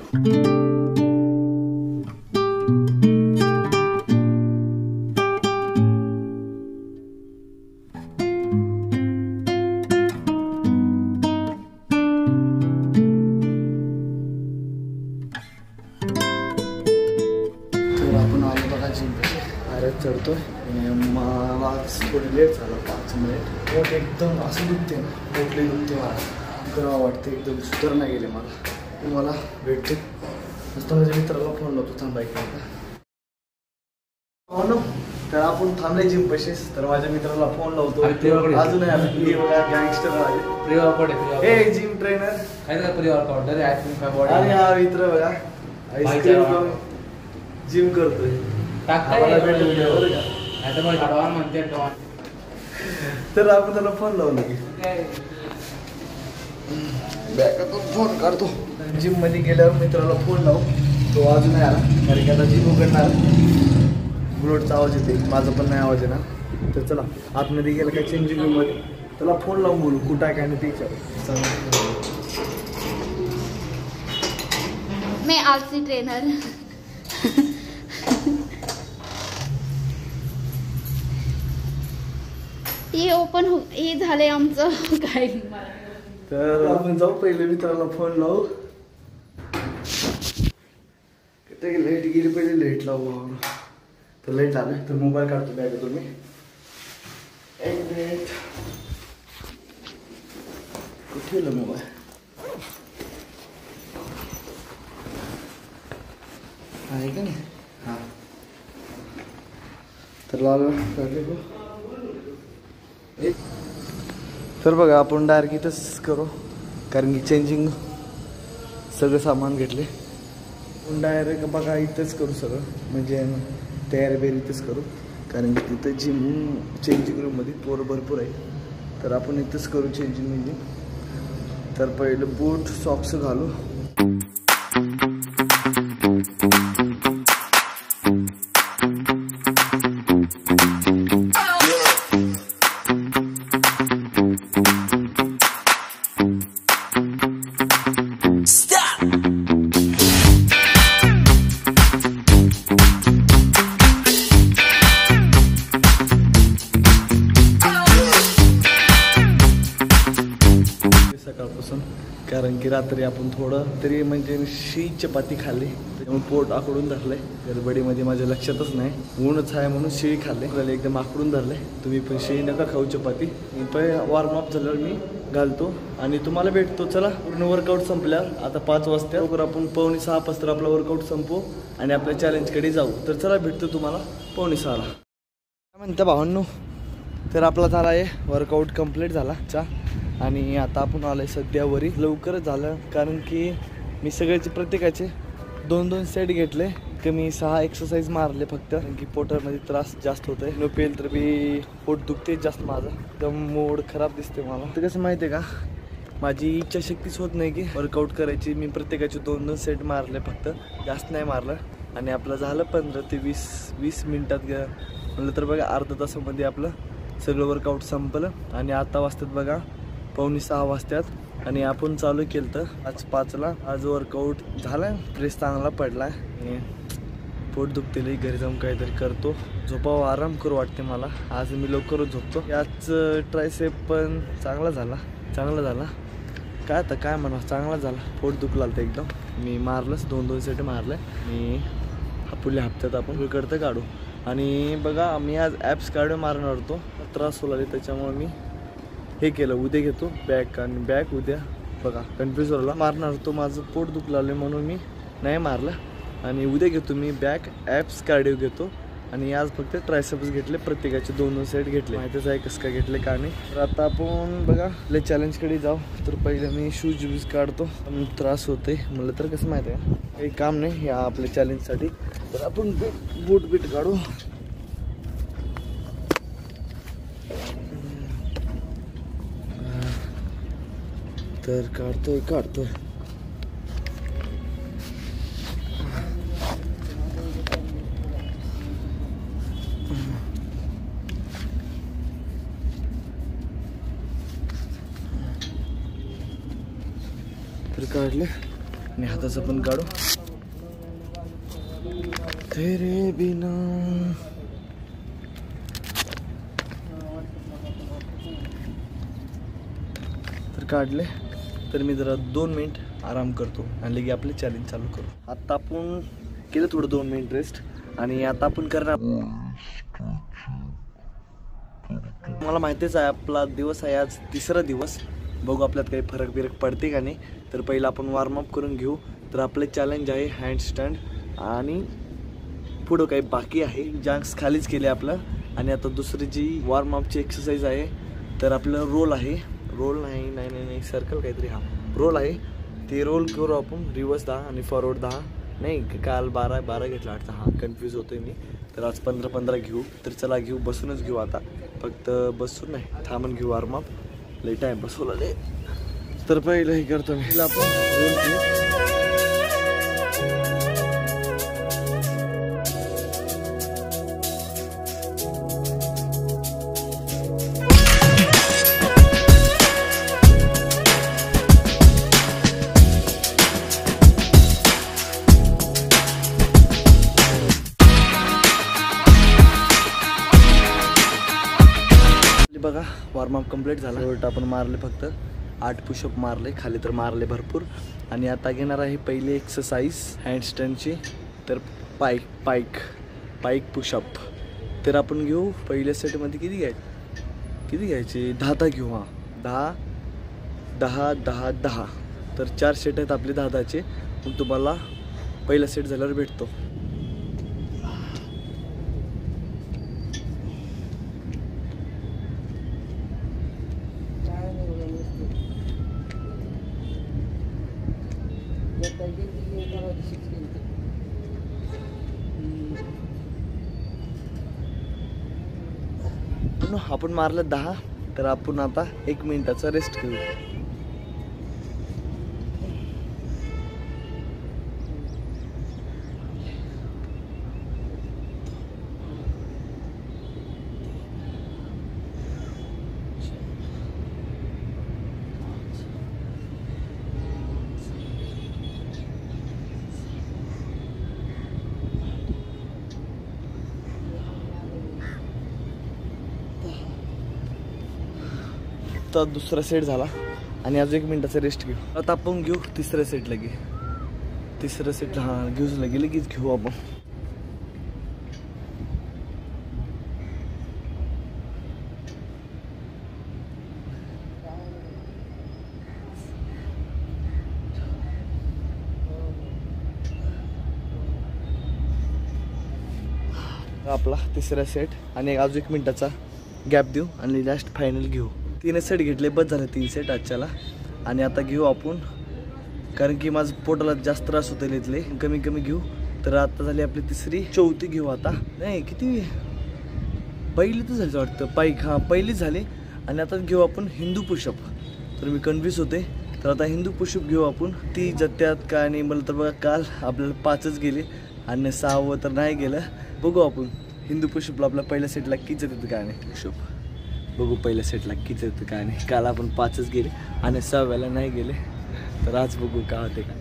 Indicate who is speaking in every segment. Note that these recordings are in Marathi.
Speaker 1: चढतोय मला थोडी लेट झाला 5 मिनिट. पोट एकदम असं दुखते ना, पोटले दुखते मला, करावं वाटते एकदम, सुधार नाही गेले मला. तुम्हाला भेटते नुसतं माझ्या मित्राला फोन लावतो थांबायला हो ना. तर आपण थांबले जिम पशीस, तर माझ्या मित्राला फोन लावतो. अजून गँगस्टर जिम ट्रेनर आणि हा मित्र बघा आईस्क्रीम जिम करतोय. तर आपण त्याला फोन लावलं की बॅगातून फोन काढतो. जिम मध्ये गेल्यावर मित्राला फोन लावू, तो अजून नाही आला कारण की आता जिम उघडणार. बुलेटचा आवाज येते, माझा पण नाही आवाज येणार. तर चला आतमध्ये गेलं काय चेंजिंग रूम मध्ये, त्याला फोन लावून बोलू कुठं आहे काय नाही ते विचारू.
Speaker 2: मैं आलसी ट्रेनर. हे ओपन हे झाले आमचं काय.
Speaker 1: तर आपण जाऊ पहिले मित्राला फोन लावू. लाईट गेली, पहिले लाईट लावू. तर लाईट आलं तर मोबाईल काढतो बॅगेतून मी. एक मिनिट, कुठे गेला मोबाईल? आहे का नाही? हां तर लावलं. तर बघा आपण डायरेक्ट इथंच करू कारण की चेंजिंग सगळं सामान घेतले. आपण डायरेक्ट बघा इथंच करू सगळं, म्हणजे तयारी बेरी इथंच करू कारण की तिथं जिम चेंजिंग रूममध्ये पोरं भरपूर आहे. तर आपण इथंच करू चेंजिंग म्हणजे. तर पहिलं बूट सॉक्स घालू. सकाळपासून कारण की रात्री आपण थोडं तरी म्हणजे शी चपाती खाल्ली, त्यामुळे पोट आखडून धरलंय. गडबडीमध्ये माझ्या लक्षातच नाही, ऊनच आहे म्हणून शिळी खाल्ले, आपल्याला एकदम आखडून धरलंय. तुम्ही पण शिळी नका खाऊ चपाती. वॉर्मअप झाल्यावर मी घालतो आणि तुम्हाला भेटतो. चला पूर्ण वर्कआउट संपल्यावर आता 5 वाजता लवकर आपण 5:45 वाजता आपला वर्कआउट संपू आणि आपल्या चॅलेंजकडे जाऊ. तर चला भेटतो तुम्हाला 5:45ला. काय म्हणता भावांनो, तर आपला झाला आहे वर्कआउट कंप्लीट झाला आणि आता आपण आलोय सध्या वरी. लवकरच झालं कारण की मी सगळ्याचे प्रत्येकाचे 2-2 सेट घेतले. कमी 6 एक्सरसाइज मारले फक्त कारण की पोटामध्ये त्रास जास्त होत आहे. न पेल तर मी पोट दुखते जास्त माझं, एकदम मूड खराब दिसते मला. तर कसं माहिती आहे का, माझी इच्छाशक्तीच होत नाही की वर्कआउट करायची. मी प्रत्येकाचे 2-2 सेट मारले फक्त, जास्त नाही मारलं. आणि आपलं झालं 15 ते 20 मिनिटात म्हणलं तर बघा अर्धा तासामध्ये आपलं सगळं वर्कआउट संपलं. आणि आता वाजतात बघा 5:45 वाजतात आणि आपण चालू केलं तर आज 5ला. आज वर्कआउट झाला, स्ट्रेस चांगला पडला. पोट दुखते लई, घरी जाऊन काहीतरी करतो, झोपावं, आराम करू वाटते मला. आज मी लवकरच झोपतो. याच ट्रायसेप पण चांगला झाला काय आता काय म्हणा, चांगला झाला. पोट दुखला तर एकदम. मी मारलंच 2-2 सेट मारले. मी पुढल्या हप्त्यात आपण करतं काढू. आणि बघा मी आज ॲप्स कार्डिओ मारणार होतो, त्रास होला त्याच्यामुळे मी हे केलं. उद्या घेतो बॅक आणि बॅक उद्या बघा कन्फ्यूज झाला. मारणार होतो, माझं पोट दुखलं म्हणून मी नाही मारलं. आणि उद्या घेतो मी बॅक ॲप्स कार्डिओ घेतो. आणि आज फक्त ट्रायसेप्स घेतले, प्रत्येकाचे 2-2 सेट घेतले. माहितीच आहे कसं काय घेतले का नाही. तर आता आपण बघा ले चॅलेंजकडे जाऊ. तर पहिले मी शूज काढतो, त्रास होते म्हणलं तर कसं माहिती आहे काही काम नाही या आपल्या चॅलेंजसाठी. तर आपण बूट काढू. तर काढतोय तर काढले. आणि हाताचं पण काढू. तेरे बिना तर काढले. तर मी जरा 2 मिनिट आराम करतो आणि लगे आपले चॅलेंज चालू करू. आता आपण केलं थोडं 2 मिनिट रेस्ट आणि आता आपण करणार. मला माहितीच आहे आपला दिवस आहे आज 3रा दिवस. बघू आपल्यात काही फरक बिरक पडते का नाही. तर पहिलं आपण वॉर्मअप करून घेऊ. तर आपले चॅलेंज आहे हँडस्टँड आणि पुढं काही बाकी आहे. जॅक्स खालीच केले आपलं. आणि आता दुसरी जी वॉर्मअपची एक्सरसाइज आहे तर आपलं रोल आहे. रोल नाही सर्कल काहीतरी, हा रोल आहे. ते रोल करू आपण. रिवर्स 10 आणि फॉरवर्ड 10. नाही काल 12 घेतला वाटतं. हा कन्फ्यूज होतोय मी. तर आज 15 घेऊ. तर चला घेऊ, बसूनच घेऊ आता. फक्त बसून नाही, थांबून घेऊ वॉर्मअप. लई टाईम बसवला रे. तर पहिलं हे करतो मी. आपण रोल घेऊ. बघा वॉर्मअप कंप्लीट झाला. शेवट आपण मारले फक्त 8 पुशअप मारले. खाली तर मारले भरपूर. आणि आता घेणार आहे पहिले एक्सरसाइज हँडस्टँडची. तर पाईक पुशअप. तर आपण घेऊ पहिल्या सेटमध्ये किती घ्यायचे 10 घेऊ. हां 10. तर 4 सेट आहेत आपले 10चे. मग तुम्हाला पहिला सेट झाल्यावर भेटतो. आपण मारलं 10. तर आपण आता 1 मिनिटाचा रेस्ट घेऊ. आता दुसरा सेट झाला आणि अजून 1 मिनिटाचा रेस्ट घेऊ. आता आपण घेऊ 3रा सेट. तिसरं सेट घेऊच लगेच घेऊ आपण. आपला 3रा सेट आणि अजून 1 मिनिटाचा गॅप देऊ आणि लास्ट फायनल घेऊ. 3 सेट घेतले, बस झाले 3 सेट आजच्याला. आणि आता घेऊ आपण, कारण की माझं पोटाला जास्त त्रास होते इथले. कमी घेऊ. तर आता झाली आपली 3री 4थी घेऊ आता. नाही किती पहिली तर झाली वाटतं पाईक. पहिलीच झाली. आणि आता घेऊ आपण हिंदू पुशअप. तर मी कन्फ्यूज होते. तर आता हिंदू पुशअप घेऊ आपण. ती जत्यात काय नाही. मला तर बघा काल आपल्याला 5च गेले आणि 6वं तर नाही गेलं. बघू आपण हिंदू पुशअपला आपल्या पहिल्या सेटला किती येतं काय नाही पुशअप. बघू पहिल्या सेटला किती येतं काय नाही. काल आपण 5च गेले आणि 6व्याला नाही गेले. तर आज बघू काय होते का.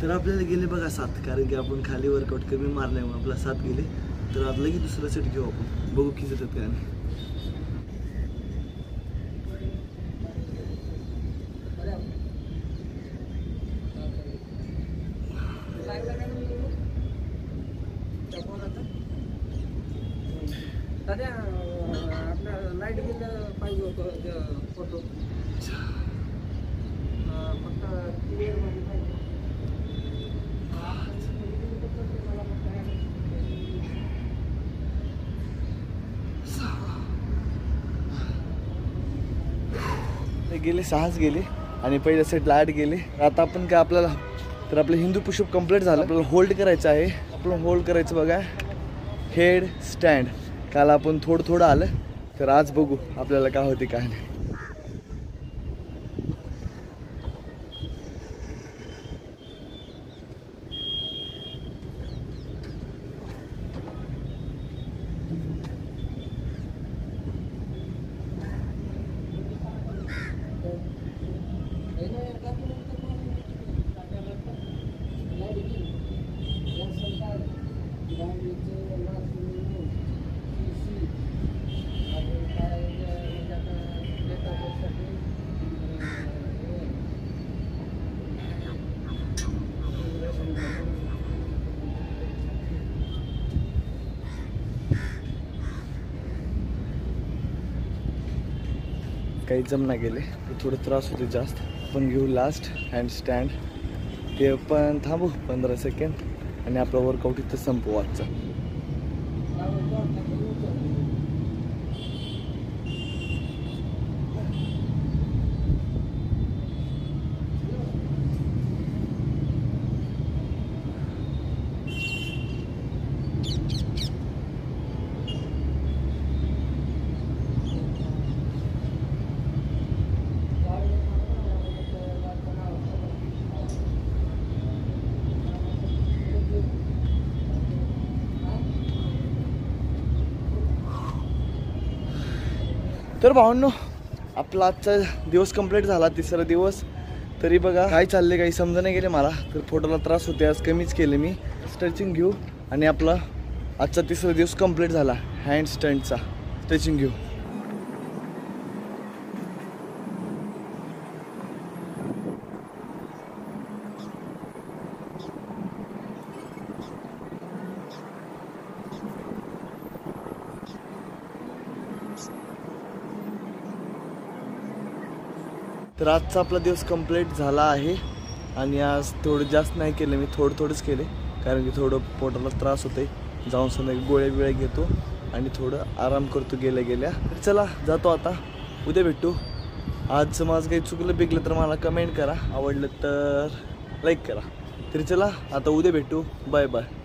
Speaker 1: तर आपल्याला गेले बघा 7, कारण की आपण खाली वर्कआउट कमी मारल्यामुळे आपला 7 गेले. तर आता लगेच दुसरा सेट घेऊ आपण. बघू किती येतात काय नाही. गेले 6च गेले आणि पहिल्या सेटला 8 गेले. आता आपण काय आपल्याला तर आपलं हिंदू पुशअप कंप्लीट झालं. आपल्याला होल्ड करायचं आहे. आपलं होल्ड करायचं बघा हेड स्टँड. काल आपण थोडं आलं तर आज बघू आपल्याला काय होते काय नाही. काही जमना गेले थोडं त्रास होते जास्त. आपण घेऊ लास्ट हँड स्टँड. ते पण थांबू 15 सेकंड आणि आपला वर्कआउट इथं संपवू आजचा. तर भावांनो आपला आजचा दिवस कंप्लीट झाला. 3रा दिवस. तरी बघा काय चालले काही समजा नाही गेले मला. तर पोटाला त्रास होते आज कमीच केले मी. स्ट्रेचिंग घेऊ आणि आपला आजचा 3रा दिवस कंप्लीट झाला. हँड स्टँडचा स्ट्रेचिंग घेऊ. तर आजचा आपला दिवस कंप्लीट झाला आहे आणि आज थोडं जास्त नाही केलं मी. थोडंच केले कारण की थोडं पोटाला त्रास होते. जाऊन संध्याकाळी गोळ्या घेतो आणि थोडं आराम करतो गेल्या. तर चला जातो आता. उद्या भेटू. आज माझं काही चुकलं बिकलं तर मला कमेंट करा. आवडलं तर लाईक करा. तरी चला आता उद्या भेटू. Bye bye.